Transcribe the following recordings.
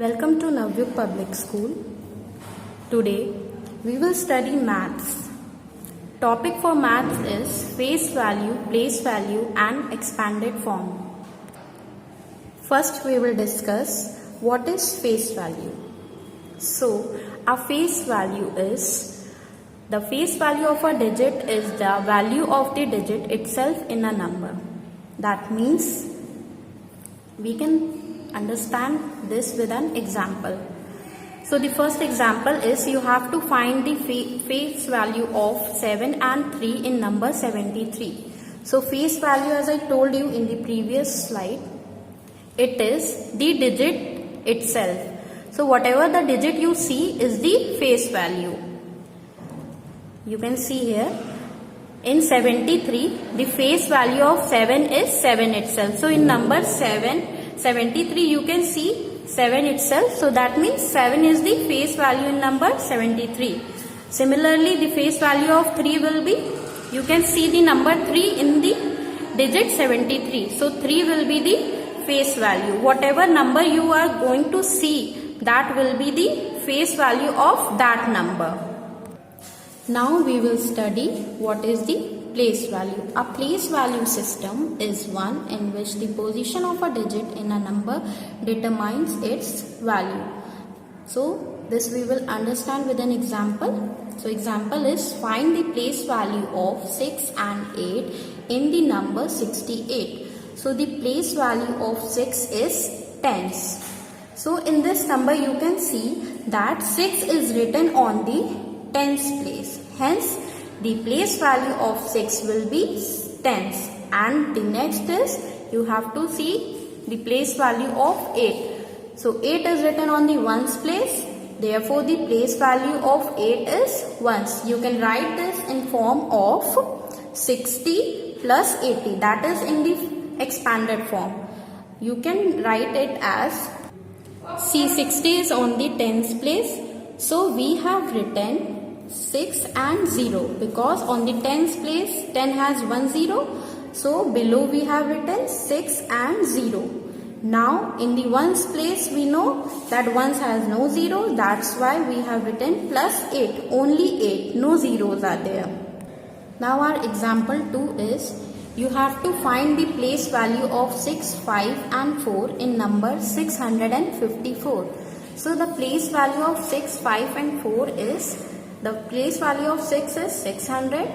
Welcome to Navyuk Public School. Today we will study maths. Topic for maths is face value, place value and expanded form. First we will discuss what is face value. So our face value is the face value of a digit is the value of the digit itself in a number. That means we can understand this with an example. So the first example is you have to find the face value of 7 and 3 in number 73. So face value, as I told you in the previous slide, it is the digit itself. So whatever the digit you see is the face value. You can see here in 73 the face value of 7 is 7 itself. So in number 73 you can see 7 itself. So that means 7 is the face value in number 73. Similarly the face value of 3 will be, you can see the number 3 in the digit 73. So 3 will be the face value. Whatever number you are going to see, that will be the face value of that number. Now we will study what is the place value. A place value system is one in which the position of a digit in a number determines its value. So this we will understand with an example. So example is find the place value of 6 and 8 in the number 68. So the place value of 6 is tens. So in this number you can see that 6 is written on the tens place. Hence the place value of 6 will be tens, and the next is you have to see the place value of 8. So 8 is written on the ones place, therefore the place value of 8 is ones. You can write this in form of 60 plus 80, that is in the expanded form. You can write it as, see 60 is on the tens place, so we have written 6 and 0 because on the tens place 10 has 1 0, so below we have written 6 and 0. Now in the ones place we know that ones has no 0, that's why we have written plus 8, only 8, no zeros are there. Now our example 2 is you have to find the place value of 6, 5 and 4 in number 654. So the place value of 6, 5 and 4 is, the place value of 6 is 600,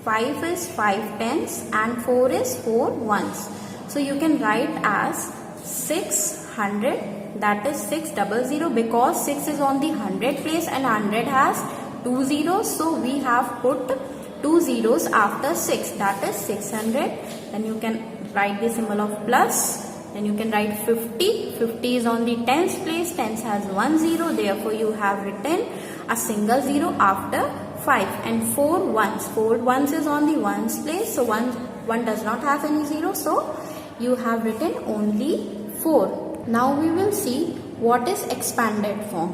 5 is 5 tens and 4 is 4 ones. So you can write as 600, that is 600, because 6 is on the 100 place and 100 has 2 zeros. So we have put 2 zeros after 6, that is 600. Then you can write the symbol of plus. Then you can write 50. 50 is on the tens place. Tens has 1 0. Therefore, you have written a single 0 after 5. And 4 ones. 4 ones is on the ones place. So, 1 does not have any 0. So, you have written only 4. Now, we will see what is expanded form.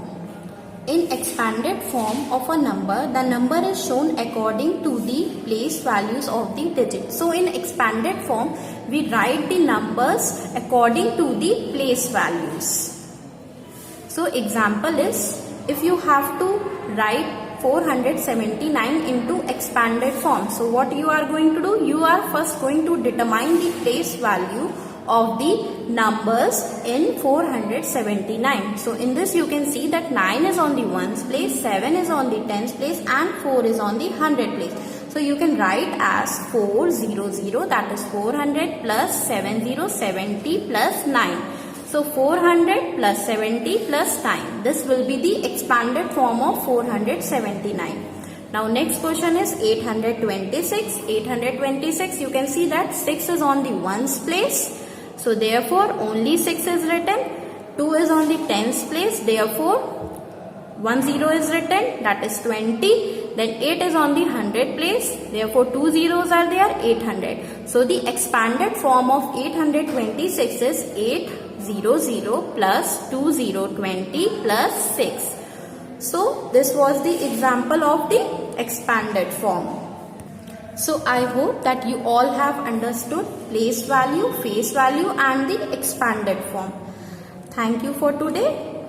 In expanded form of a number, the number is shown according to the place values of the digit. So in expanded form, we write the numbers according to the place values. So example is, if you have to write 479 into expanded form. So what you are going to do? You are first going to determine the place value of the numbers in 479. So in this you can see that 9 is on the ones place, 7 is on the tens place and 4 is on the 100 place. So you can write as 400, that is 400 plus 70, 70 plus 9. So 400 plus 70 plus 9. This will be the expanded form of 479. Now next question is 826. 826, you can see that 6 is on the ones place. So therefore only 6 is written. 2 is on the tens place. Therefore 1 0 is written, that is 20. Then 8 is on the 100 place. Therefore 2 zeros are there, 800. So the expanded form of 826 is 800 plus 2020 plus 6. So this was the example of the expanded form. So I hope that you all have understood place value, face value and the expanded form. Thank you for today.